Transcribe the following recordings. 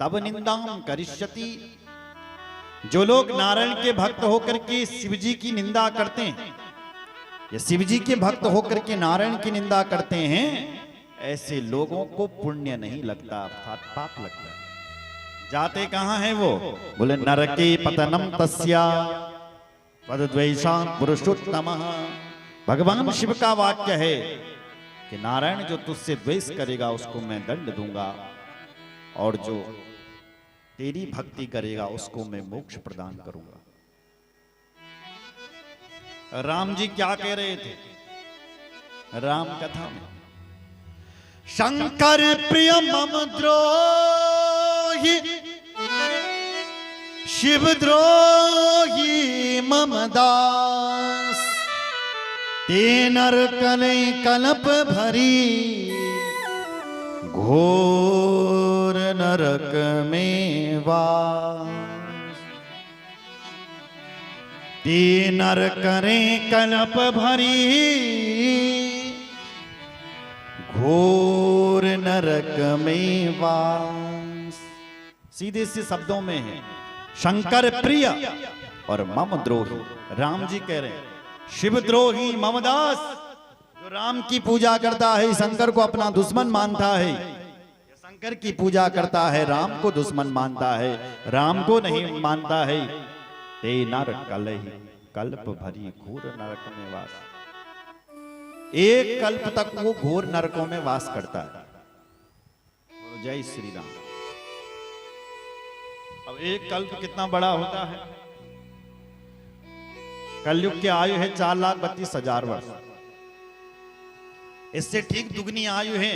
तब निंदाम करिष्यति। जो लोग नारायण के भक्त होकर के शिव जी की निंदा करते हैं, या शिव जी के भक्त होकर के नारायण की निंदा करते हैं, ऐसे लोगों को पुण्य नहीं लगता, अर्थात पाप लगता है। जाते कहां हैं वो? बोले नरके पतनम तस्या पदद्वैषान् पुरुषोत्तमः। भगवान शिव का वाक्य है कि नारायण जो तुझसे द्वेष करेगा उसको मैं दंड दूंगा, और जो तेरी भक्ति करेगा उसको मैं मोक्ष प्रदान करूंगा। राम जी क्या कह रहे थे राम कथा में? शंकर प्रिय मम द्रोही शिव द्रोही मम दास, ते नर कले कलप भरी घोर नरक में वास। ते नर करें कलप भरी घोर नरक में वास। सीधे से शब्दों में है शंकर प्रिय और मम द्रोही। राम जी कह रहे हैं शिव द्रोही मम दास। जो राम की पूजा करता है शंकर को अपना दुश्मन मानता है, शंकर की पूजा करता है राम को दुश्मन मानता है, राम को नहीं मानता है, ते नर कलहि कल्प भरी घोर नरक में वास। एक कल्प तक वो घोर नरकों में वास करता है। जय श्री राम। अब एक कल्प कितना बड़ा होता है? कलयुग की आयु है 4,32,000 वर्ष। इससे ठीक दुगनी आयु है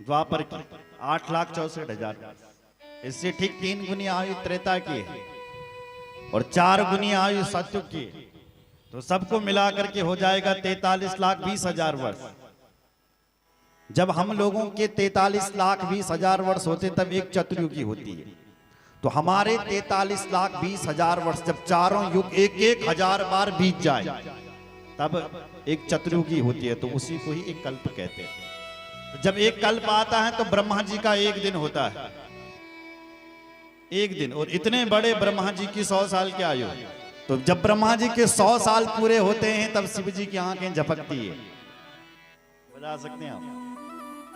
द्वापर की 8,64,000। इससे ठीक 3 गुनी आयु त्रेता की है और 4 गुनी आयु सतयुग की। तो सबको मिलाकर के हो जाएगा 43,20,000 वर्ष। जब हम लोगों के 43,20,000 वर्ष होते तब एक चतुर्युगी होती है। तो हमारे 43,20,000 वर्ष जब चारों युग 1,000 बार बीत जाए तब एक चतुर्युगी होती है। तो उसी को ही एक कल्प कहते हैं। तो जब एक कल्प आता है तो ब्रह्मा जी का एक दिन होता है, एक दिन। और इतने बड़े ब्रह्मा जी की 100 साल की आयु। तो जब ब्रह्मा जी के 100 साल पूरे होते हैं तब शिव जी की आंखें झपकती है। बता सकते हैं आप?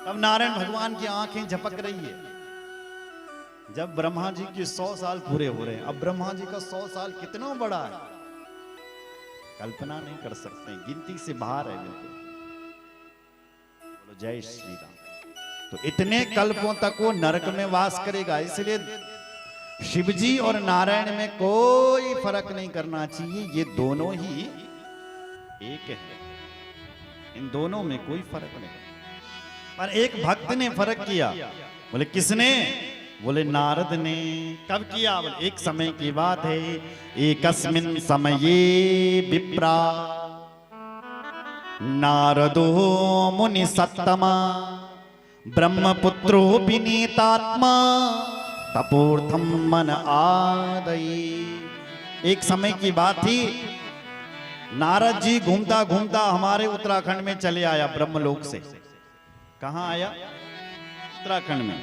तब नारायण भगवान की आंखें झपक रही है जब ब्रह्मा जी के 100 साल पूरे हो रहे हैं। अब ब्रह्मा जी का 100 साल कितना बड़ा है, कल्पना नहीं कर सकते, गिनती से बाहर है बिल्कुल। बोलो जय श्री राम। तो इतने कल्पों तक वो नरक में वास करेगा। इसलिए शिव जी और नारायण में कोई फर्क नहीं करना चाहिए, ये दोनों ही एक है, इन दोनों में कोई फर्क नहीं। पर एक भक्त ने फर्क किया। बोले किसने? बोले नारद ने। कब किया? बोले एक समय की बात है। एकस्मिन् समये विप्रा नारदो मुनि सत्तमा ब्रह्मपुत्रो विनीतात्मा तपोर्थम मन आदई। एक समय की बात थी, नारद जी घूमता घूमता हमारे उत्तराखंड में चले आया ब्रह्मलोक से। कहां आया? उत्तराखंड में।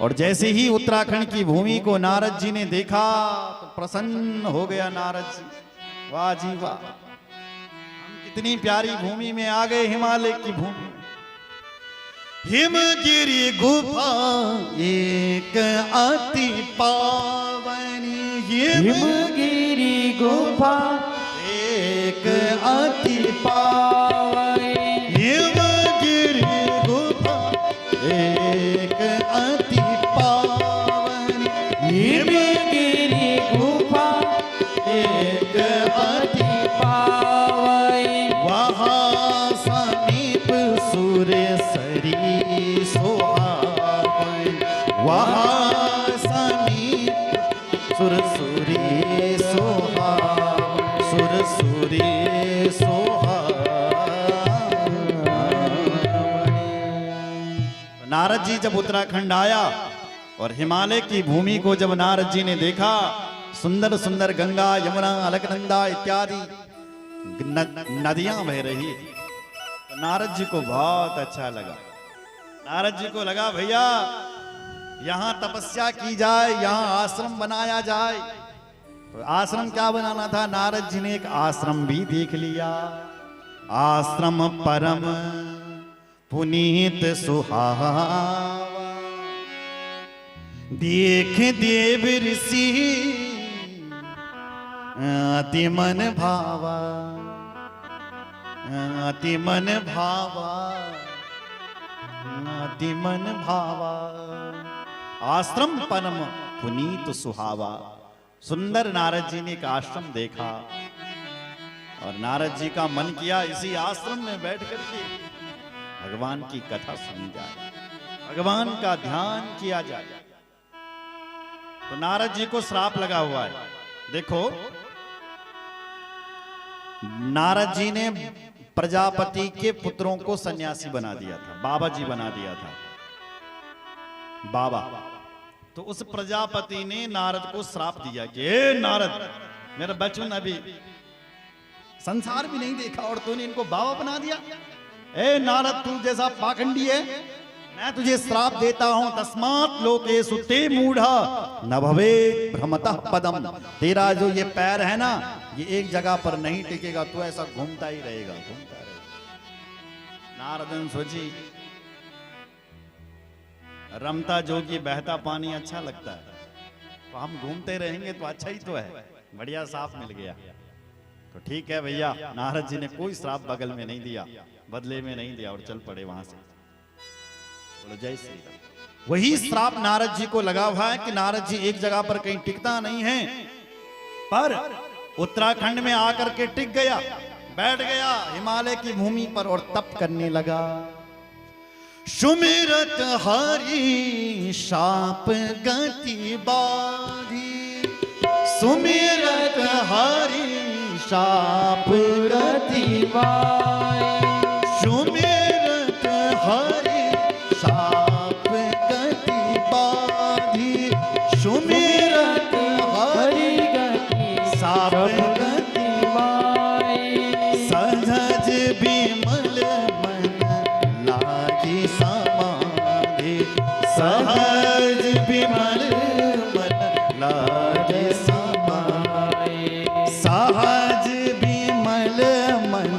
और जैसे ही उत्तराखंड की भूमि को नारद जी ने देखा तो प्रसन्न हो गया नारद जी। वाह जी वाह, हम कितनी प्यारी भूमि में आ गए, हिमालय की भूमि। हिमगिरी गुफा एक अति पावनी, हिमगिरी गुफा एक अति पावनी, हिमगिरी गुफा एक अति पावनी, हिमगिरी गुफा एक अति पावनी। वहाँ समीप सुरेसरी सोहावन, वहाँ समीप सुरसुरी सोहावन, सुरसुरी सोहावन। नारद जी जब उत्तराखंड आया और हिमालय की भूमि को जब नारद जी ने देखा, सुंदर सुंदर गंगा यमुना अलकनंदा इत्यादि नदियां बह रही थी, तो नारद जी को बहुत अच्छा लगा। नारद जी को लगा भैया यहां तपस्या की जाए, यहां आश्रम बनाया जाए। तो आश्रम क्या बनाना था, नारद जी ने एक आश्रम भी देख लिया। आश्रम परम पुनीत सुहावा, देख देव ऋषि अति मन भावा, अति मन भावा, अति मन भावा। आश्रम परम पुनीत सुहावा। सुंदर नारद जी ने एक आश्रम देखा और नारद जी का मन किया इसी आश्रम में बैठ करके भगवान की कथा सुनी जाए, भगवान का ध्यान किया जाए। तो नारद जी को श्राप लगा हुआ है। देखो, नारद जी ने प्रजापति के पुत्रों को सन्यासी बना दिया था, बाबा जी बना दिया था, बाबा। तो उस प्रजापति ने नारद को श्राप दिया कि ए नारद, मेरा बचपन अभी संसार भी नहीं देखा और तूने इनको बाबा बना दिया। ए नारद, तू जैसा पाखंडी है, मैं तुझे श्राप देता हूं। तस्मात् लोकेषु ते मूढ़ा न भवेत् भ्रमतः पदम। तेरा जो ये पैर है ना, ये एक जगह पर नहीं टिकेगा, तू ऐसा घूमता ही रहेगा, घूमता रहेगा। नारद ने सोची, रमता जोगी बहता पानी अच्छा लगता है, तो हम घूमते रहेंगे तो अच्छा ही तो है, बढ़िया साफ मिल गया। तो ठीक है भैया, नारद जी ने कोई श्राप बगल में नहीं दिया, बदले में नहीं दिया और चल पड़े वहां से। बोलो जय श्री राम। वही श्राप नारद जी को लगा हुआ है कि नारद जी एक जगह पर कहीं टिकता नहीं है, पर उत्तराखंड में आकर के टिक गया, बैठ गया हिमालय की भूमि पर और तप करने लगा। सुमिरत हरि शाप गति बाधी, सुमिरत हरि शाप गति बाधी, सुमिरत हरि शाप गति बाधी, सुमिरत हरि गति शाप गति बाधी। सहज बिमल मन लागी समाधि, सहज बिमल मन लागे समाधि, सहज बिमल मन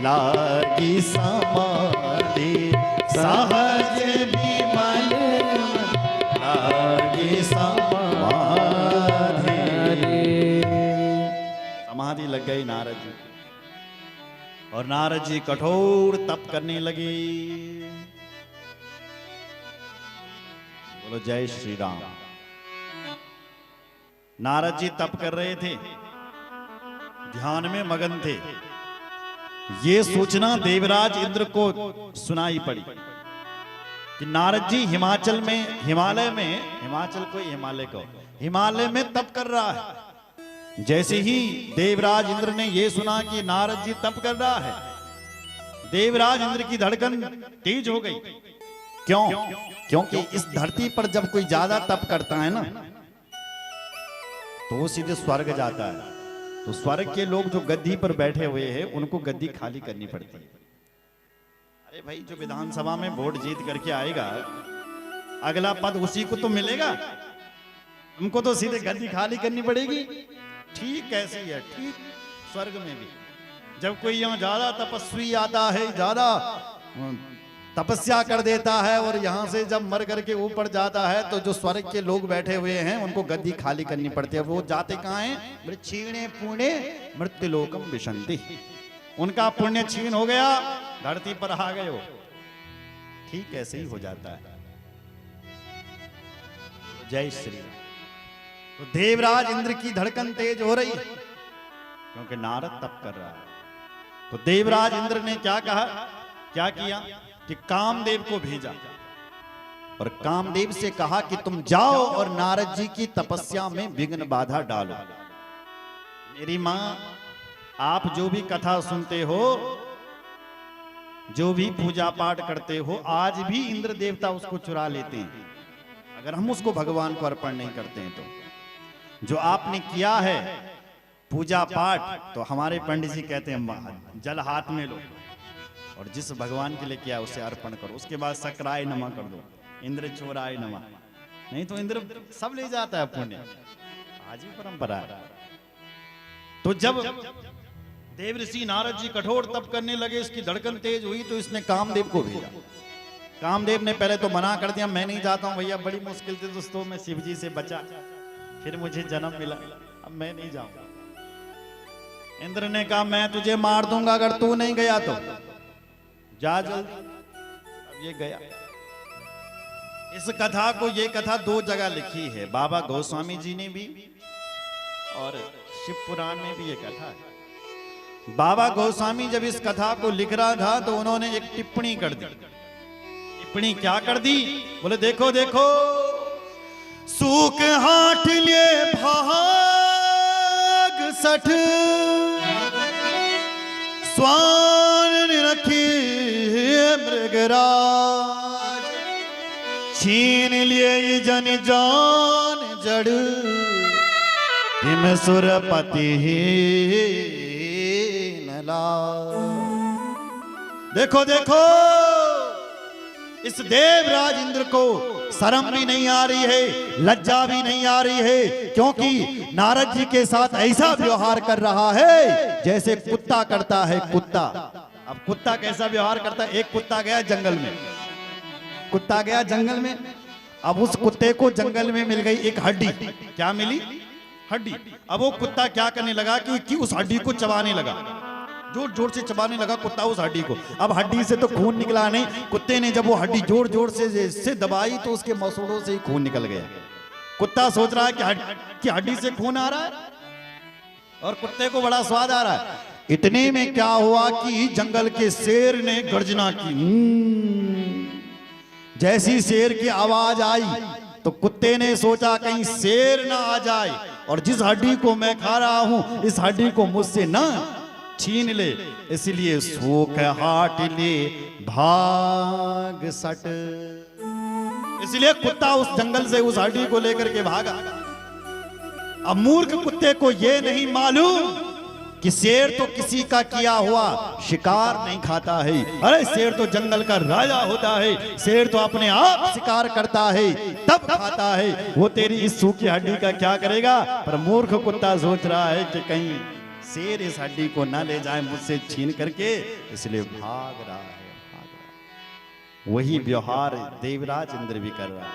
लागी समाधि, सहज बिमल मन लागी समाधि। समाधि लग गई नारद जी, और नारद जी कठोर तप करने लगे। बोलो जय श्री राम। नारद जी तप कर रहे थे, ध्यान में मगन थे। ये सूचना देवराज इंद्र को सुनाई पड़ी कि नारद जी हिमाचल में, हिमालय में, हिमाचल को हिमालय को, हिमालय में तप कर रहा है। जैसे ही देवराज इंद्र ने यह सुना कि नारद जी तप कर रहा है, देवराज इंद्र की धड़कन तेज हो गई। क्यों? क्योंकि इस धरती पर जब कोई ज्यादा तप करता है ना, तो वो सीधे स्वर्ग जाता है। तो स्वर्ग के लोग जो गद्दी पर बैठे हुए हैं, उनको गद्दी खाली करनी पड़ती है। अरे भाई, जो विधानसभा में वोट जीत करके आएगा, अगला पद उसी को तो मिलेगा, हमको तो सीधे गद्दी खाली करनी पड़ेगी। ठीक ऐसी है, ठीक स्वर्ग में भी जब कोई यहाँ ज्यादा तपस्वी आता है, ज्यादा तपस्या कर देता है और यहाँ से जब मर करके ऊपर जाता है, तो जो स्वर्ग के लोग बैठे हुए हैं उनको गद्दी खाली करनी पड़ती है। वो जाते कहाँ हैं? क्षीणे पुण्य मृत्युलोकम विशंति। उनका पुण्य क्षीण हो गया, धरती पर आ गए हो। ठीक ऐसे ही हो जाता है। जय श्री राम। तो देवराज इंद्र की धड़कन तेज हो रही, क्योंकि नारद तप कर रहा है। तो देवराज इंद्र ने क्या कहा, क्या किया कि कामदेव को भेजा और कामदेव से कहा कि तुम जाओ और नारद जी की तपस्या में विघ्न बाधा डालो। मेरी मां, आप जो भी कथा सुनते हो, जो भी पूजा पाठ करते हो, आज भी इंद्र देवता उसको चुरा लेते हैं अगर हम उसको भगवान को अर्पण नहीं करते हैं। तो जो आपने किया है पूजा पाठ, तो हमारे पंडित जी कहते हैं जल हाथ में लो और जिस भगवान के लिए किया उसे अर्पण करो। उसके बाद सक्राय नमः कर दो, इंद्र चोराय नमः। नहीं तो इंद्र सब ले जाता है पुण्य, आज ही परंपरा है। तो जब देवऋषि नारद जी कठोर तप करने लगे, इसकी धड़कन तेज हुई, तो इसने कामदेव को भेजा। कामदेव ने पहले तो मना कर दिया, मैं नहीं जाता हूं भैया, बड़ी मुश्किल से दोस्तों मैं शिव जी से बचा, फिर मुझे जन्म मिला, अब मैं नहीं जाऊंगा। इंद्र ने कहा मैं तुझे मार दूंगा अगर तू नहीं गया तो, जा जल्दी। अब ये गया। इस कथा को, ये कथा दो जगह लिखी है, बाबा गोस्वामी जी ने भी और शिव पुराण में भी ये कथा है। बाबा गोस्वामी जब इस कथा को लिख रहा था तो उन्होंने एक टिप्पणी कर दी। टिप्पणी क्या कर दी? बोले देखो देखो, सूख हाट लिए भाग सठ, स्वान रखी मृगराज, छीन लिए जन जान जड़, हिम सुरपति नला। देखो देखो, इस देवराज इंद्र को शर्म भी नहीं आ रही है, लज्जा भी नहीं आ रही है, क्योंकि नारद जी के साथ ऐसा व्यवहार कर रहा है जैसे कुत्ता करता है। कुत्ता, अब कुत्ता कैसा व्यवहार करता है? एक कुत्ता गया जंगल में, कुत्ता गया जंगल में, अब उस कुत्ते को जंगल में मिल गई एक हड्डी। क्या मिली? हड्डी। अब वो कुत्ता क्या करने लगा कि उस हड्डी को चबाने लगा, जोर जोर से चबाने लगा कुत्ता उस हड्डी को। अब हड्डी से तो खून निकला नहीं, कुत्ते ने जब वो हड्डी जोर जोर से दबाई तो उसके मसूड़ों से ही खून निकल गया। कुत्ता सोच रहा है कि हड्डी से खून आ रहा है और कुत्ते को बड़ा स्वाद आ रहा है। इतने में क्या हुआ कि जंगल के शेर ने गर्जना की। जैसी शेर की आवाज आई तो कुत्ते ने सोचा कहीं शेर ना आ जाए और जिस हड्डी को मैं खा रहा हूं इस हड्डी को मुझसे ना छीन ले, इसलिए सूख हाट ले भाग सट। इसलिए कुत्ता उस जंगल से उस हड्डी को लेकर के भागा। अब मूर्ख कुत्ते को यह नहीं मालूम कि शेर तो किसी का किया हुआ शिकार नहीं खाता है। अरे शेर तो जंगल का राजा होता है, शेर तो अपने आप शिकार करता है तब खाता है, वो तेरी इस सूखी हड्डी का क्या करेगा। पर मूर्ख कुत्ता सोच रहा है कि कहीं शेर इस हड्डी को ना ले जाए मुझसे छीन करके, इसलिए भाग रहा है, भाग रहा है। वही व्यवहार देवराज इंद्र भी कर रहा है।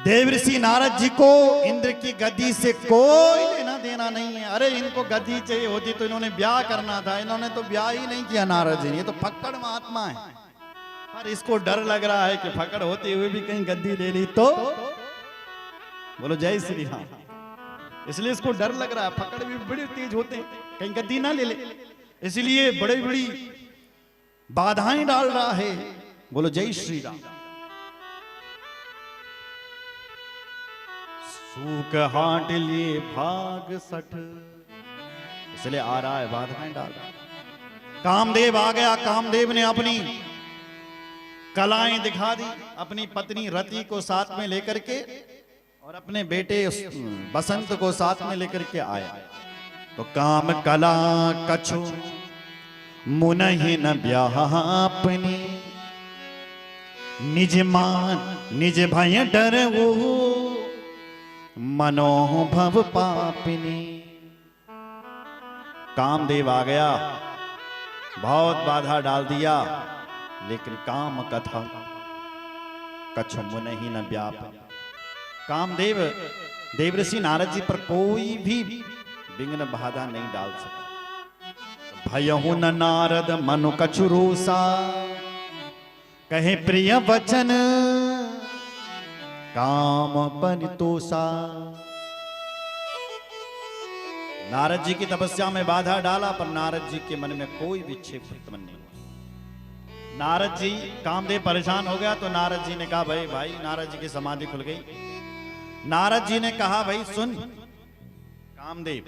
देवऋषि नारद जी को इंद्र की गद्दी से कोई लेना देना नहीं है। अरे इनको गद्दी चाहिए होती तो इन्होंने ब्याह करना था, इन्होंने तो ब्याह ही नहीं किया नारद जी ने। ये तो फक्कड़ महात्मा है, पर इसको डर लग रहा है कि फक्कड़ होते हुए भी कहीं गद्दी ले ली तो। बोलो जय श्री राम। इसलिए इसको डर लग रहा है, फक्कड़ भी बड़े तेज होते हैं, कहीं गद्दी ना ले ले, इसलिए बड़ी बड़ी बाधाएं डाल रहा है। बोलो जय श्री राम। सूख हाट लिए भाग सठ, इसलिए आ रहा है, बाधाएं डाल रहा है। कामदेव आ गया। कामदेव ने अपनी कलाएं दिखा दी, अपनी पत्नी रति को साथ में लेकर के और अपने बेटे बसंत को साथ में लेकर के आया। तो काम कला कछु मुनहि न ब्यापनी, निज मान निज भय डर वो मनोभव पापिनी। कामदेव आ गया, बहुत बाधा डाल दिया, लेकिन काम कथा कछु मुनहि न ब्यापनी। कामदेव देवऋषि नारद जी पर कोई भी विघ्न बाधा नहीं डाल सका। भयहु न नारद मनु कछु रोसा, कहे प्रिय वचन काम परितोषा। नारद जी की तपस्या में बाधा डाला, पर नारद जी के मन में कोई विक्षेप उत्पन्न नहीं हुआ। नारद जी, कामदेव परेशान हो गया तो नारद जी ने कहा भाई भाई, नारद जी की समाधि खुल गई। नारद जी ने कहा भाई सुन कामदेव,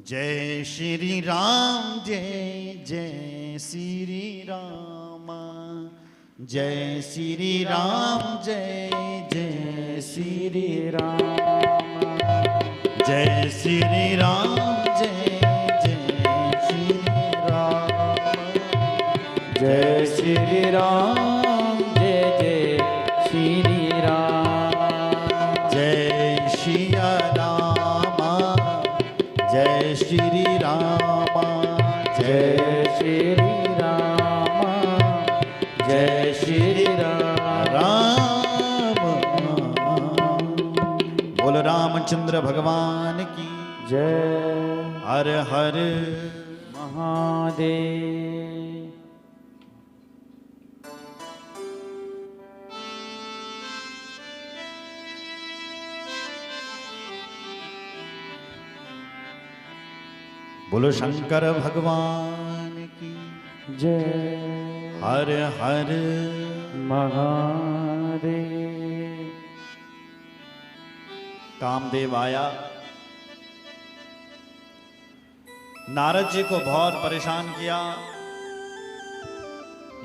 जय श्री राम जय जय श्री राम, जय श्री राम जय जय श्री राम, जय श्री राम जय जय श्री राम, जय श्री राम जय जय श्री राम, जय सिया राम जय श्री राम, जय श्री राम जय श्री राम। बोल रामचंद्र भगवान की जय। हर हर महादेव। बोलो शंकर भगवान की जय। हर हर महादेव। कामदेव आया, नारद जी को बहुत परेशान किया,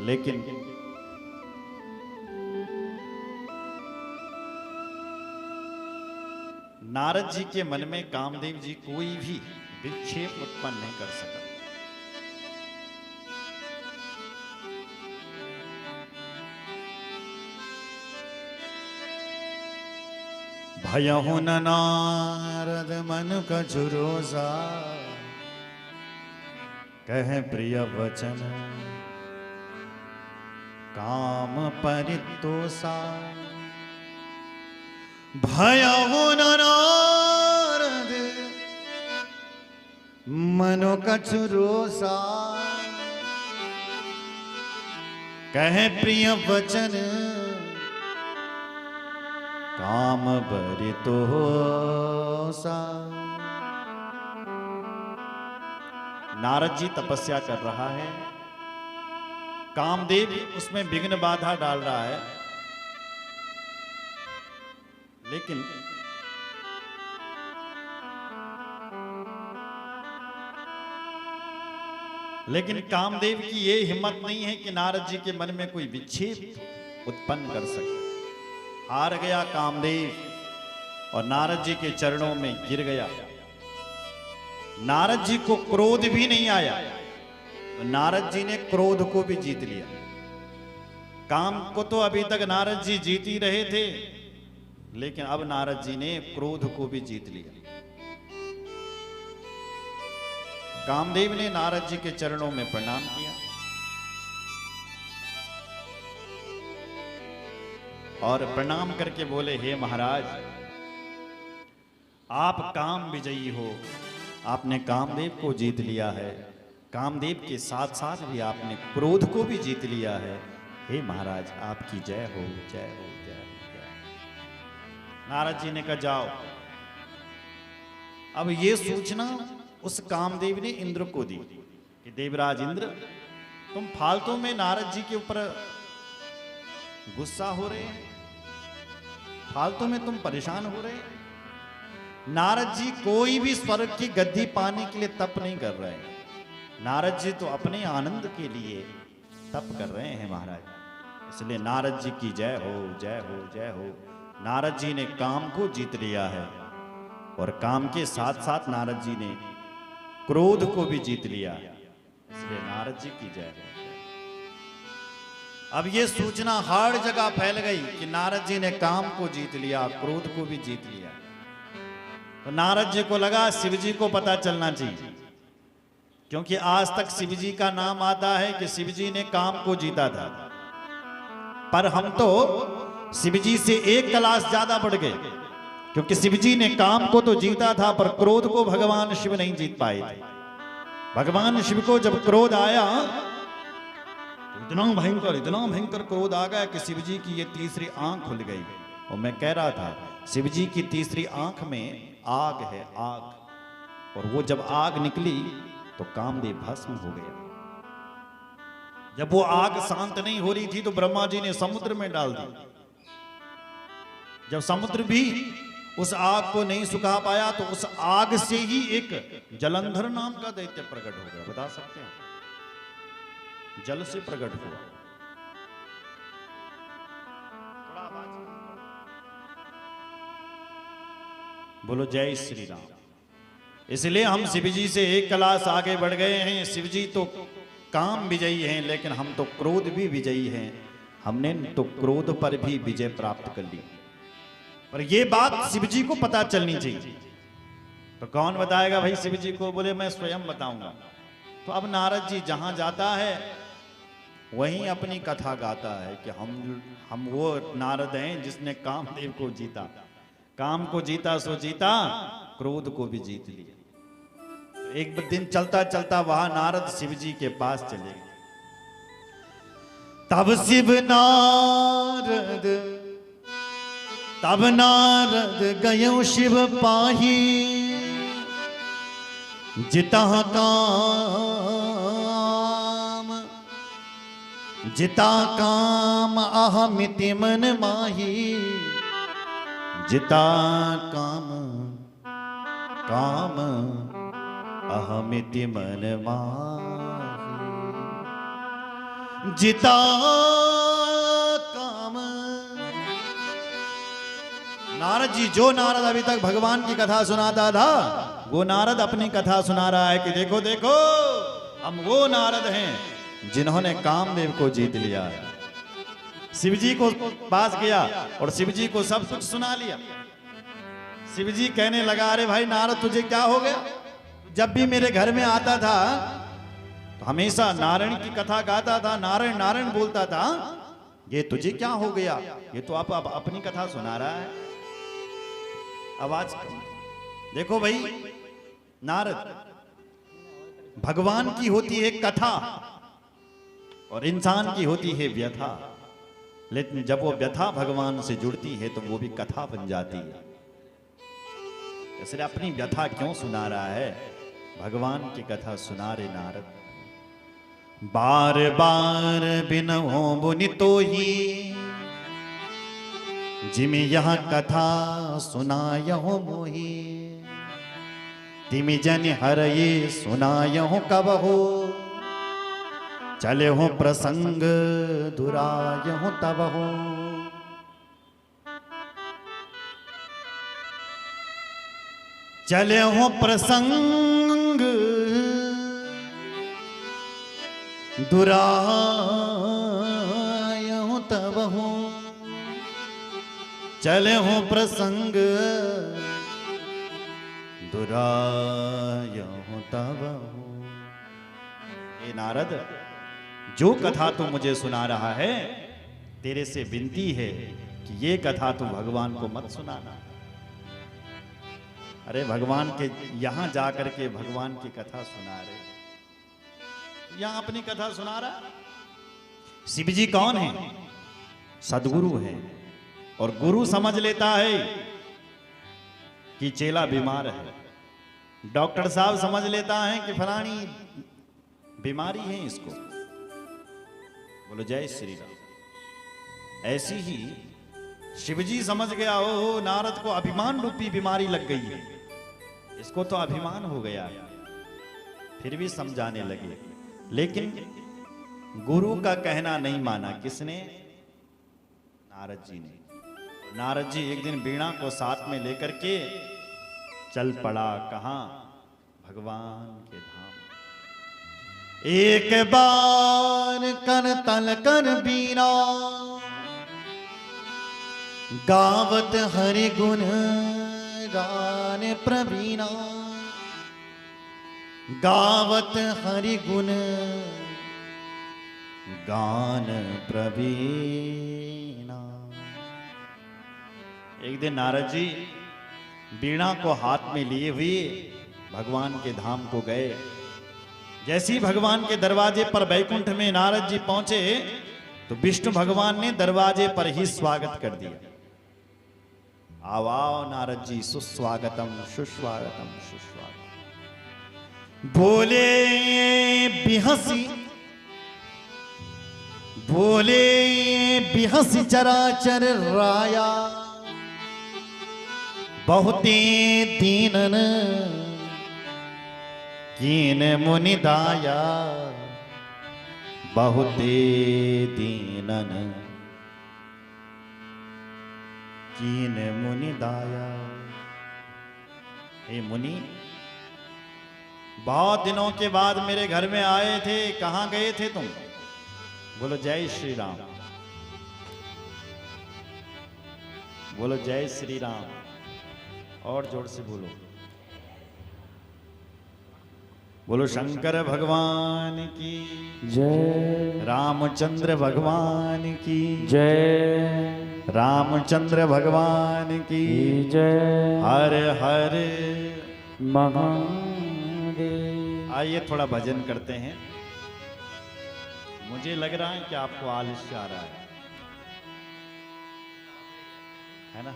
लेकिन नारद जी के मन में कामदेव जी कोई भी विक्षेप उत्पन्न नहीं कर सका। भयहु न नारद मन कछुरोसा, कह प्रिय वचन काम परितोषा। भयहु न नारद मनो कछुरोसा, कह प्रिय वचन काम परितोषा। नारद जी तपस्या कर रहा है, कामदेव उसमें विघ्न बाधा डाल रहा है, लेकिन कामदेव की ये हिम्मत नहीं है कि नारद जी के मन में कोई विक्षेप उत्पन्न कर सके। हार गया कामदेव और नारद जी के चरणों में गिर गया। नारद जी को क्रोध भी नहीं आया, तो नारद जी ने क्रोध को भी जीत लिया। काम को तो अभी तक नारद जी जीत ही रहे थे, लेकिन अब नारद जी ने क्रोध को भी जीत लिया। कामदेव ने नारद जी के चरणों में प्रणाम किया और प्रणाम करके बोले, हे महाराज, आप काम विजयी हो, आपने कामदेव को जीत लिया है, कामदेव के साथ साथ भी आपने क्रोध को भी जीत लिया है। हे महाराज, आपकी जय हो, जय हो, जय हो, जय हो। नारद जी ने कहा, जाओ। अब ये सूचना उस कामदेव ने इंद्र को दी कि देवराज इंद्र, तुम फालतू में नारद जी के ऊपर गुस्सा हो रहे हैं, फालतू में तुम परेशान हो रहे हैं। नारद जी कोई भी स्वर्ग की गद्दी पाने के लिए तप नहीं कर रहे हैं, नारद जी तो अपने आनंद के लिए तप कर रहे हैं महाराज। इसलिए नारद जी की जय हो, जय हो, जय हो। नारद जी ने काम को जीत लिया है और काम के साथ साथ नारद जी ने क्रोध को भी जीत लिया, इसलिए नारद जी की जय हो। अब ये सूचना हर जगह फैल गई कि नारद जी ने काम को जीत लिया, क्रोध को भी जीत लिया। तो नारद जी को लगा शिव जी को पता चलना चाहिए, क्योंकि आज तक शिव जी का नाम आता है कि शिव जी ने काम को जीता था, पर हम तो शिव जी से एक क्लास ज्यादा बढ़ गए, क्योंकि शिव जी ने काम को तो जीता था पर क्रोध को भगवान शिव नहीं जीत पाए थे। भगवान शिव को जब क्रोध आया तो इतना भयंकर क्रोध आ गया कि शिव जी की ये तीसरी आंख खुल गई। और मैं कह रहा था, शिव जी की तीसरी आंख में आग है, आग, और वो जब आग निकली तो कामदेव भस्म हो गया। जब वो आग शांत नहीं हो रही थी तो ब्रह्मा जी ने समुद्र में डाल दी। जब समुद्र भी उस आग को नहीं सुखा पाया तो उस आग से ही एक जलंधर नाम का दैत्य प्रकट हो गया। बता सकते हैं? जल से प्रकट हुआ। बोलो जय श्री राम। इसलिए हम शिव जी से एक क्लास आगे बढ़ गए हैं। शिव जी तो काम विजयी हैं, लेकिन हम तो क्रोध भी विजयी हैं। हमने तो क्रोध पर भी विजय प्राप्त कर ली। पर यह बात शिव जी को पता चलनी चाहिए। तो कौन बताएगा भाई शिव जी को? बोले मैं स्वयं बताऊंगा। तो अब नारद जी जहां जाता है वहीं अपनी कथा गाता है कि हम वो नारद हैं जिसने कामदेव को जीता। काम को जीता सो जीता, क्रोध को भी जीत लिया। एक दिन चलता चलता वहां नारद शिव जी के पास चले गए। तब नारद गयो शिव पाही, जिता काम अहमिति मन माही। जिता काम अहमिति मन माही। जिता काम। नारद जी, जो नारद अभी तक भगवान की कथा सुनाता था, वो नारद अपनी कथा सुना रहा है कि देखो देखो हम वो नारद हैं जिन्होंने कामदेव को जीत लिया है। शिव जी को पास किया और शिव जी को सब कुछ सुना लिया। शिव जी कहने लगा, अरे भाई नारद तुझे क्या हो गया? जब भी मेरे घर में आता था तो हमेशा नारायण की कथा गाता था, नारायण नारायण बोलता था। ये तुझे क्या हो गया? ये तो आप अपनी कथा सुना रहा है। आवाज देखो भाई, नारद, भगवान की होती है कथा और इंसान की होती है व्यथा। लेकिन जब वो व्यथा भगवान से जुड़ती है तो वो भी कथा बन जाती है। इसलिए अपनी व्यथा क्यों सुना रहा है? भगवान की कथा सुना रे नारद। बार बार बिनहो मुनि तो ही, जिमि यह कथा सुनायहु मोही। तिमि जन हर ये सुनायहु कब हो, चले हो प्रसंग दुरायहु तब हो। चले हो प्रसंग दुरायहु तब हो। चले हो प्रसंग दुरायहु तब हो। हे नारद, जो कथा तू मुझे सुना रहा है, तेरे से विनती है कि ये कथा तू भगवान को मत सुनाना। अरे भगवान के यहां जाकर के भगवान की कथा सुना रहे, यहां अपनी कथा सुना रहा। शिव जी कौन है? सदगुरु है। और गुरु समझ लेता है कि चेला बीमार है। डॉक्टर साहब समझ लेता है कि फलानी बीमारी है इसको। बोलो जय श्री राम। ऐसी ही शिवजी समझ गया, हो नारद को अभिमान रूपी बीमारी लग गई है, इसको तो अभिमान हो गया। फिर भी समझाने लगे, लेकिन गुरु का कहना नहीं माना। किसने? नारद जी ने। नारद जी एक दिन वीणा को साथ में लेकर के चल पड़ा। कहां? भगवान के धाम। एक बार कर तल कर बीना, गावत हरि गुण गान प्रवीणा। गावत हरि गुण गान प्रवीणा। एक दिन नारद जी वीणा को हाथ में लिए हुए भगवान के धाम को गए। जैसे ही भगवान के दरवाजे पर बैकुंठ में नारद जी पहुंचे तो विष्णु भगवान ने दरवाजे पर ही स्वागत कर दिया। आओ आओ नारद जी, सुस्वागतम सुस्वागतम सुस्वागतम। बोले बिहसी चराचर राया, बहुते दीनन कीन मुनि दाया, बहुते दीनन कीन मुनि दाया। हे मुनि, बहुत दिनों के बाद मेरे घर में आए थे, कहां गए थे तुम? बोलो जय श्री राम, बोलो जय श्री राम, और जोर से बोलो, बोलो शंकर भगवान की जय, रामचंद्र भगवान की जय, रामचंद्र भगवान की जय, हर हर महादेव। आइए थोड़ा भजन करते हैं। मुझे लग रहा है कि आपको आलस्य आ रहा है ना?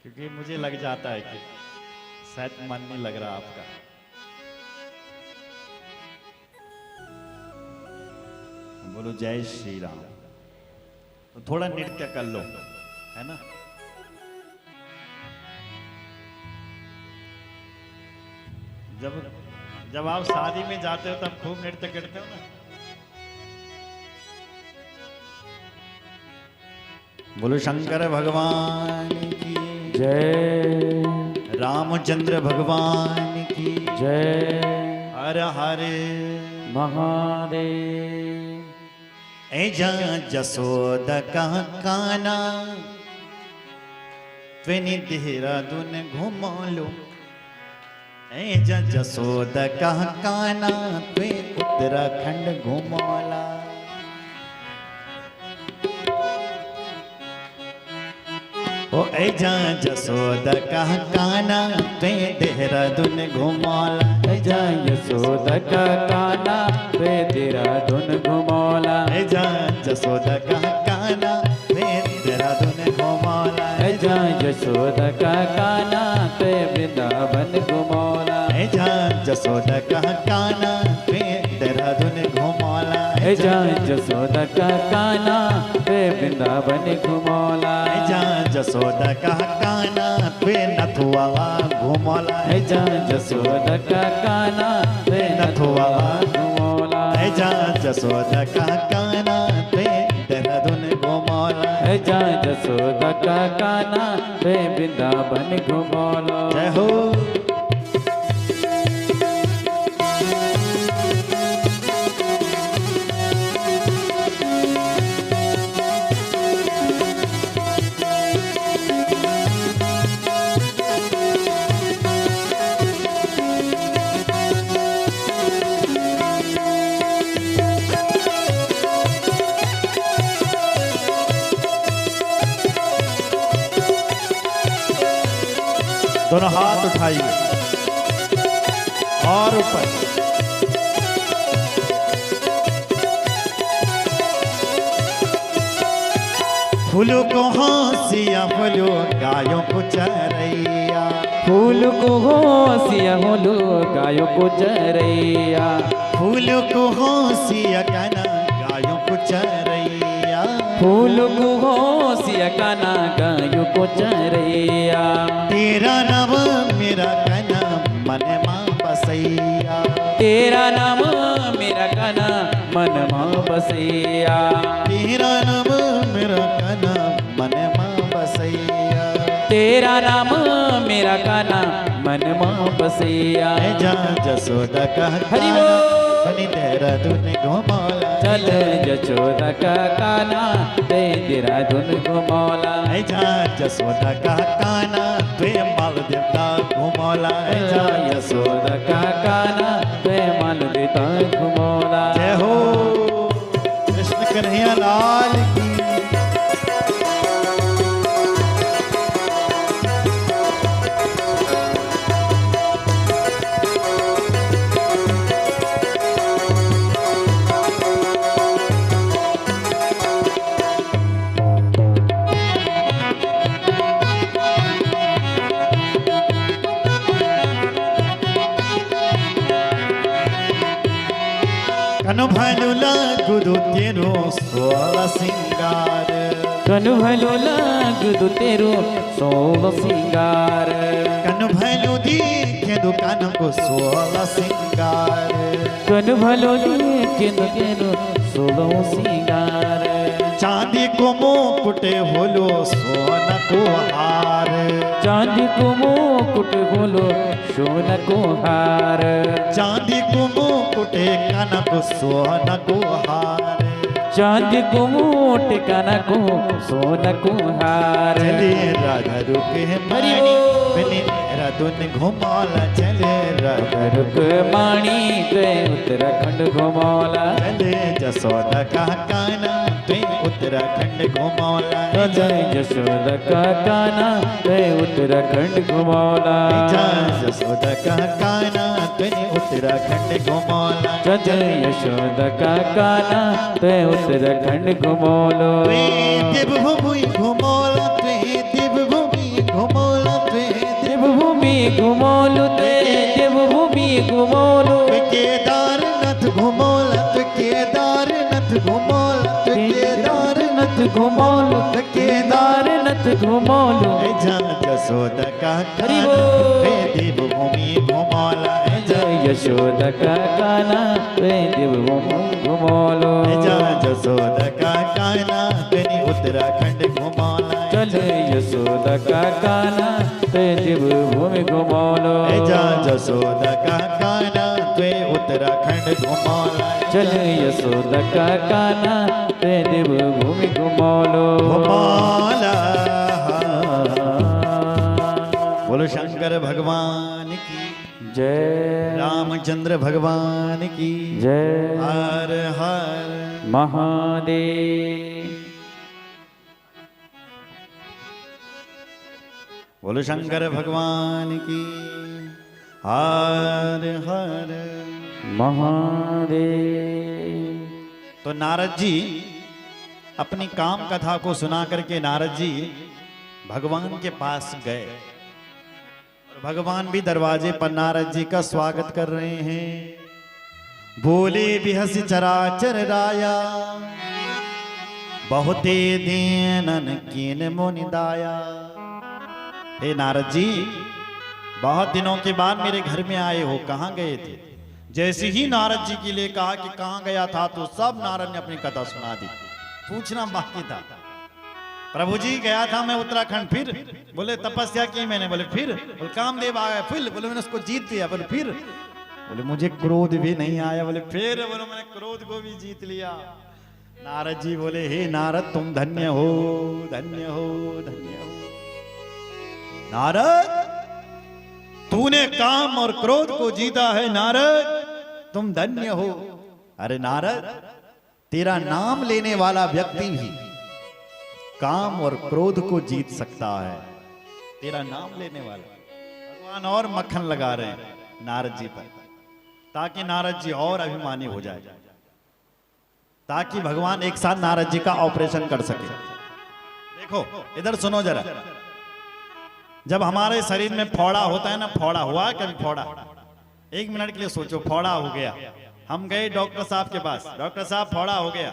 क्योंकि मुझे लग जाता है कि शायद मन नहीं लग रहा आपका। बोलो जय श्री राम। तो थोड़ा नृत्य कर लो, है ना? जब आप शादी में जाते हो तब खूब नृत्य करते हो ना। बोलो शंकर भगवान की जय, रामचंद्र भगवान की जय, हर हर महादेव। ऐजा जसोदा कहाँ काना त्वेनी देहरादून घुमा लो। ऐजा जसोदा कहाँ काना त्वे उत्तराखंड घुमाला। ओ ऐजा जसोदा कहाँ काना त्वे देहरादून घुमाला। ऐजा यशोदा का काना वे देहरादून घुमौला। ऐजा जसोदा कहाँ काना त्वे देहरादून घुमाला। ऐजा यशोदा का काना वे वृंदावन घुमौला। ऐजा जसोदा कहाँ काना त्वे देहरादून घुमाला। ऐजा यशोदा का काना वे वृंदावन घुमौला। ऐजा जसोदा कहाँ काना त्वे नथुआ घुमाला। ऐजा यशोदा का काना वे नथुआ घुमौला। ऐजा जसोदा कहाँ काना त्वे देहरादून घुमाला। ऐजा यशोदा का काना वे वृंदावन घुमौला। जय हो। दोनों हाथ उठाइए और ऊपर। फूलों को हंसिया बोलो गायों को चरैया। फूल को होशिया होलो गायों को चरैया। फूलों को हंसिया कहना गायों को चरैया। फूल को होशिया काना गायों को चरैया। तेरा नाम मेरा कहना मन मां बसैया। तेरा नाम मेरा काना मन मां बसैया। तेरा नाम मेरा कहना मन मां बसैया। तेरा नाम मेरा काना मन मां बसैया। जा जसोदा कह हरि बोल। बनी देहरादून घुमौला। चल यशोदा का काना ते देहरादून घुमौला। जा जसोदा का काना त्वे मालदेवता घुमौला। जा यशोदा का काना ते मालदेवता घुमौला। जय हो कृष्ण कन्हैया लाल की। कनु भानुला गुरु तेरो सोला सिंगार। कनु भलो लागदु तेरो सोल सिंगार कन भैलू देखे दुकान को 16 सिंगार कनु भलो लागदु तेरो सोल सिंगार चांदी को मुकुट होलो सोना को हार चांदी को मुकुट होलो सोना को हार चांदी को मुकुट काना को सोना को हार चांदी को मोट काना को सोना को हार चले राधा रुके हरि मानी बोल। बने राधुन घुमाला चले राधा रुक माणी ते उत्तराखंड घुमौला चले जसोदा का काना ते उत्तराखंड घुमाला जय यशोदा का काना ते उत्तराखंड घुमौला जसोदा का काना ते उत्तराखंड घुमाला जय यशोदा का काना ते उत्तराखंड घुमौलो देवभूमि घुमौला ते देवभूमि घुमौला ते देवभूमि घुमौलो ते देवभूमि घुमौलो केदारनाथ घुमौला ते केदारनाथ घुमौला ते केदारनाथ घुमौलो केदारनाथ घुमौलो जसोदा का हरि बोल। देवभूमि घुमौला जय यशोदा का काना ते देवभूमि घुमौलो जसोदा का काना तेरी उत्तराखंड घुमौला चल यशोदा का काना ते देवभूमि घुमौलो जसोदा का काना ते उत्तराखंड घुमौला चल यशोदा का काना ते देवभूमि घुमौलो घुमौला बोलो शंकर भगवान की जय रामचंद्र भगवान की जय हर हर महादेव बोलो शंकर भगवान की हर हर महादेव। तो नारद जी अपनी काम कथा को सुना करके नारद जी भगवान के पास गए और भगवान भी दरवाजे पर नारद जी का स्वागत कर रहे हैं। बोले बिहस चराचर राया बहुते दीनन कीन मुनि दाया। हे नारद जी, बहुत दिनों के बाद मेरे घर में आए हो, कहाँ गए थे? जैसे ही नारद जी के लिए कहा कि कहाँ गया था तो सब नारद ने अपनी कथा सुना दी। पूछना बाकी था, प्रभु जी गया था मैं उत्तराखंड, फिर बोले तपस्या की मैंने, बोले फिर बोले कामदेव आया, फिर बोले मैंने उसको जीत लिया, बोले फिर बोले मुझे क्रोध भी नहीं आया, बोले फिर बोले मैंने क्रोध को भी जीत लिया। नारद जी बोले हे नारद तुम धन्य हो, धन्य हो, धन्य हो। नारद तूने काम और क्रोध को जीता है, नारद तुम धन्य हो। अरे नारद, तेरा नाम लेने वाला व्यक्ति भी काम और क्रोध को जीत सकता है। तेरा नाम लेने वाला भगवान और मक्खन लगा रहे हैं नारद जी पर, ताकि नारद जी और अभिमानी हो जाए, ताकि भगवान एक साथ नारद जी का ऑपरेशन कर सके। देखो इधर सुनो जरा, जब हमारे शरीर में फोड़ा होता है ना, फोड़ा हुआ है कभी? फोड़ा एक मिनट के लिए सोचो, फोड़ा हो गया, हम गए डॉक्टर साहब के पास, डॉक्टर साहब फोड़ा हो गया,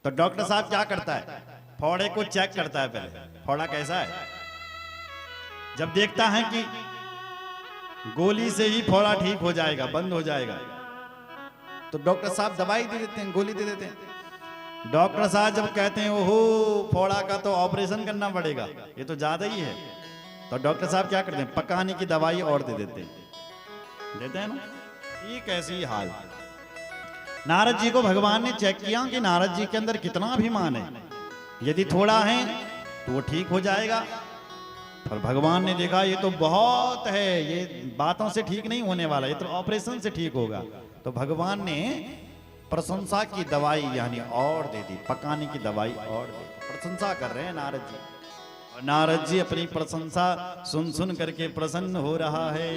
तो डॉक्टर साहब क्या करता है? फोड़े को चेक करता है पहले, फोड़ा कैसा है। जब देखता है कि गोली से ही फोड़ा ठीक हो जाएगा, बंद हो जाएगा, तो डॉक्टर साहब दवाई दे देते हैं, गोली दे देते हैं। डॉक्टर साहब जब कहते हैं ओहो फोड़ा का तो ऑपरेशन करना पड़ेगा, ये तो ज्यादा ही है, तो डॉक्टर साहब क्या करते हैं? पकाने की दवाई और दे देते हैं ना। ये कैसी हाल। नारद जी को भगवान ने चेक किया कि नारद जी के अंदर कितना अभिमान है, यदि थोड़ा है तो वो ठीक हो जाएगा, पर भगवान ने देखा ये तो बहुत है, ये बातों से ठीक नहीं होने वाला, ये तो ऑपरेशन से ठीक होगा, तो भगवान ने प्रशंसा की दवाई यानी और दे दी, पकाने की दवाई और दे दी। प्रशंसा कर रहे हैं नारद जी, और नारद जी अपनी प्रशंसा सुन सुन करके प्रसन्न हो रहा है।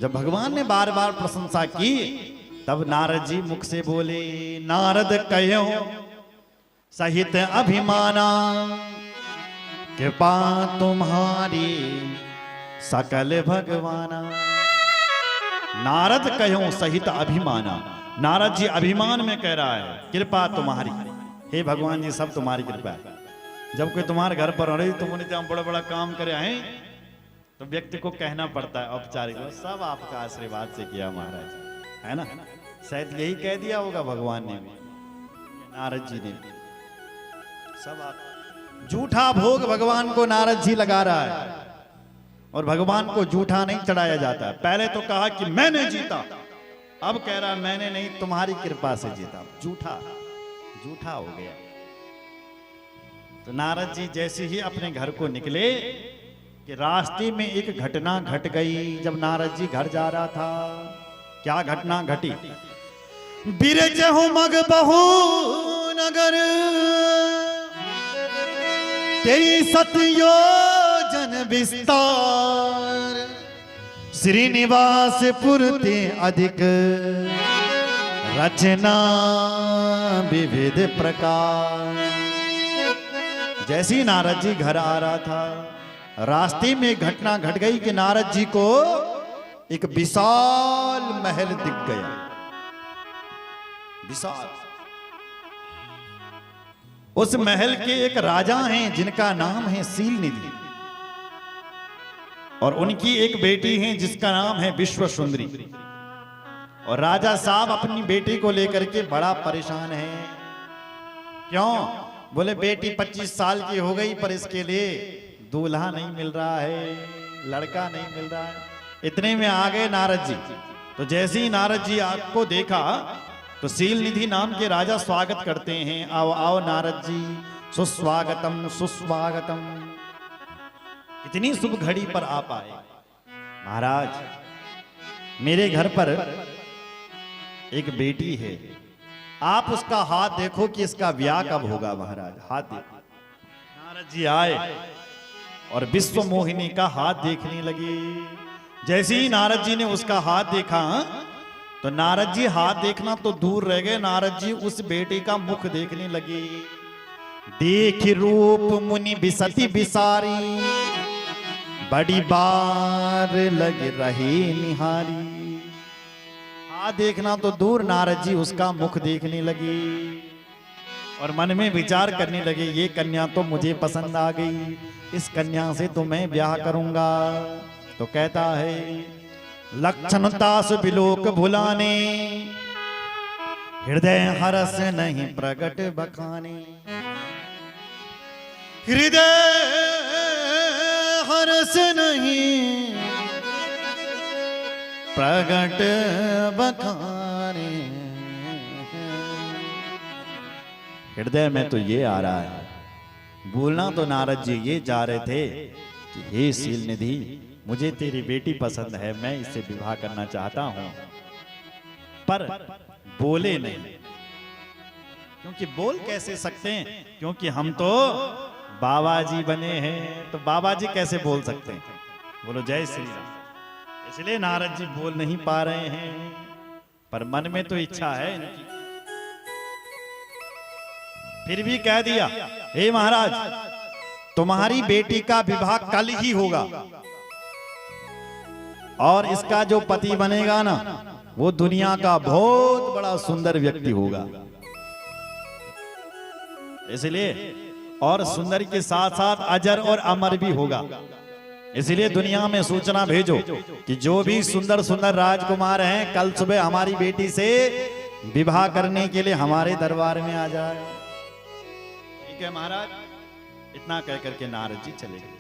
जब भगवान ने बार बार प्रशंसा की, तब नारद जी मुख से बोले, नारद कहो सहित अभिमाना, कृपा तुम्हारी सकल भगवाना। नारद कहो सहित अभिमाना, नारद जी अभिमान में कह रहा है कृपा तुम्हारी, हे भगवान जी सब तुम्हारी कृपा है। जब कोई तुम्हारे घर पर अरे तुमने जहाँ बड़ा बड़ा काम करे हैं तो व्यक्ति को कहना पड़ता है औपचारिक, सब आपका आशीर्वाद से किया महाराज, है ना। शायद यही कह दिया होगा भगवान ने भी, नारद जी ने भी। सब आप झूठा भोग भगवान को नारद जी लगा रहा है, और भगवान को झूठा नहीं चढ़ाया जाता है। पहले तो कहा कि मैंने जीता, अब कह रहा मैंने नहीं तुम्हारी कृपा से जीता। झूठा झूठा हो गया। तो नारद जी जैसे ही अपने घर को निकले कि रास्ते में एक घटना घट गई। जब नारद जी घर जा रहा था, क्या घटना घटी? बिरजहु मग बहु नगर, तेई सतयोजन विस्तार, श्रीनिवास पुरते अधिक, रचना विविध प्रकार। जैसे ही नारद जी घर आ रहा था, रास्ते में घटना घट गई कि नारद जी को एक विशाल महल दिख गया। विशाल। उस महल के एक राजा हैं जिनका नाम है सीलनिधि, और उनकी एक बेटी है जिसका नाम है विश्व सुंदरी। और राजा साहब अपनी बेटी को लेकर के बड़ा परेशान है। क्यों? बोले बेटी 25 साल की हो गई पर इसके लिए दूल्हा नहीं मिल रहा है, लड़का नहीं मिल रहा है। इतने में आ गए नारद जी। तो जैसे ही नारद जी आपको देखा तो सीलनिधि नाम के राजा स्वागत करते हैं, आओ आओ नारद जी, सुस्वागतम सुस्वागतम। इतनी शुभ घड़ी पर आप आए। महाराज, मेरे घर पर एक बेटी है, आप उसका हाथ देखो कि इसका ब्याह कब होगा। महाराज हाथ देखो। नारद जी आए और विश्व मोहिनी का हाथ देखने लगे। जैसे ही नारद जी ने उसका हाथ देखा तो नारद जी हाथ देखना तो दूर रह गए, नारद जी उस बेटे का मुख देखने लगे। देख रूप मुनि बिसती बिसारी, बड़ी बार लग रही निहारी। हाथ देखना तो दूर, नारद जी उसका मुख देखने लगे और मन में विचार करने लगे, ये कन्या तो मुझे पसंद आ गई, इस कन्या से तो मैं ब्याह करूंगा। तो कहता है लक्षण तास बिलोक भुलाने, हृदय हरस नहीं प्रगट बखाने। हृदय हरस नहीं प्रगट बखाने। हृदय में तो ये आ रहा है, बोलना तो नारद जी ये जा रहे थे कि हे सीलनिधि, मुझे तेरी बेटी पसंद है, मैं इससे विवाह करना चाहता हूं, पर बोले नहीं। क्योंकि बोल कैसे सकते हैं? क्योंकि हम तो बाबा जी बने हैं, तो बाबा जी कैसे बोल सकते हैं? बोलो जय श्री राम। इसलिए नारद जी बोल नहीं पा रहे हैं, पर मन में तो इच्छा है इनकी। फिर भी कह दिया, हे महाराज, तुम्हारी बेटी का विवाह कल ही होगा, और इसका जो पति बनेगा ना, वो दुनिया का बहुत बड़ा सुंदर व्यक्ति होगा। इसलिए, और सुंदर के साथ साथ अजर और अमर भी होगा। इसलिए दुनिया में सूचना भेजो कि जो भी सुंदर सुंदर राजकुमार हैं, कल सुबह हमारी बेटी से विवाह करने के लिए हमारे दरबार में आ जाए। ठीक है महाराज। इतना कह करके नारद जी चले गए।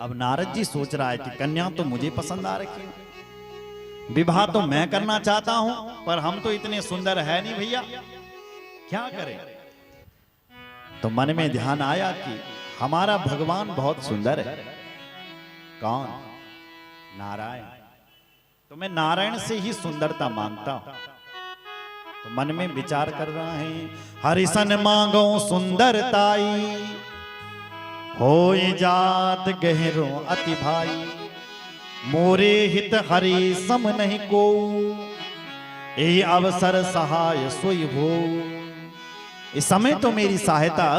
अब नारद जी सोच रहा है कि कन्या तो मुझे पसंद आ रखी है, विवाह तो मैं करना चाहता हूं, पर हम तो इतने सुंदर है नहीं भैया, क्या करें? तो मन में ध्यान आया कि हमारा भगवान बहुत सुंदर है। कौन? नारायण। तो मैं नारायण से ही सुंदरता मांगता हूं। तो मन में विचार कर रहा है, हरिसन मांगो सुंदरताई, होए जात गहरो अति भाई, मोरे हित हरि सम नहीं को, ए अवसर सहाय सोई हो। इस समय तो मेरी सहायता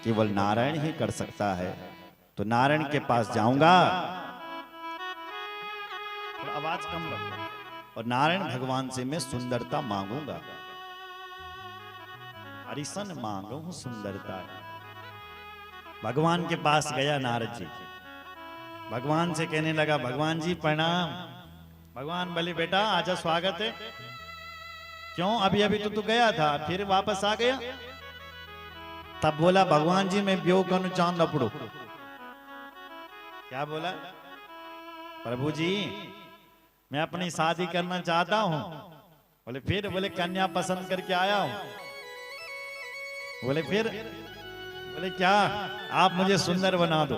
केवल नारायण ही कर सकता है। तो नारायण के पास जाऊंगा, थोड़ा आवाज कम रखो, और नारायण भगवान से मैं सुंदरता मांगूंगा। हरिसन मांगो सुंदरता। भगवान के पास गया नारद जी, भगवान से कहने लगा, भगवान जी प्रणाम। भगवान बोले, बेटा आजा, स्वागत है। क्यों, अभी अभी तो तू गया था, फिर वापस आ गया? तब बोला, भगवान जी मैं ब्यो कनु चांद अपड़ो। क्या बोला? प्रभु जी मैं अपनी शादी करना चाहता हूं। बोले फिर? बोले कन्या पसंद करके आया हूं। बोले फिर? बोले क्या, आप मुझे सुंदर बना दो।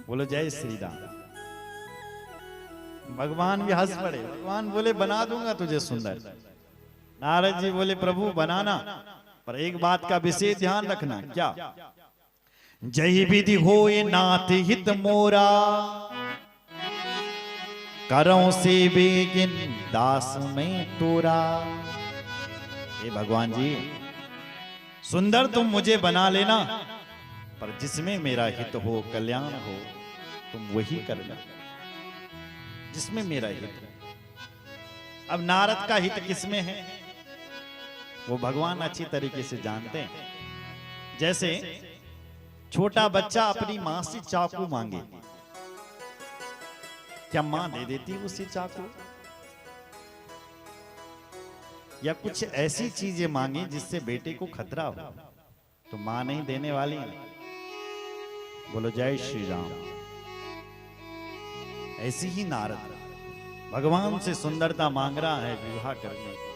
बोलो जय श्री राम। भगवान भी हंस पड़े। भगवान बोले बना दूंगा तुझे सुंदर। नारद जी बोले प्रभु बनाना, पर एक बात का विशेष ध्यान रखना। क्या? जय विधि होए नाथ हित मोरा, करों से बेगिन दास में तोरा। हे भगवान जी, सुंदर तुम मुझे बना लेना, पर जिसमें मेरा हित हो, कल्याण हो, तुम वही करना जिसमें मेरा हित हो। अब नारद का हित किसमें है वो भगवान अच्छी तरीके से जानते हैं। जैसे छोटा बच्चा अपनी मां से चाकू मांगे, क्या मां दे देती उसे चाकू? या कुछ ऐसी चीजें मांगे जिससे बेटे को खतरा हो, तो मां नहीं देने वाली। बोलो जय श्री राम। ऐसी ही नारद भगवान से सुंदरता मांग रहा है विवाह करने की,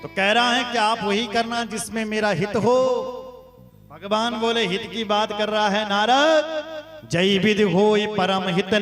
तो कह रहा है कि आप वही करना जिसमें मेरा हित हो। भगवान बोले हित की बात कर रहा है नारद, जय विधि होई परम हित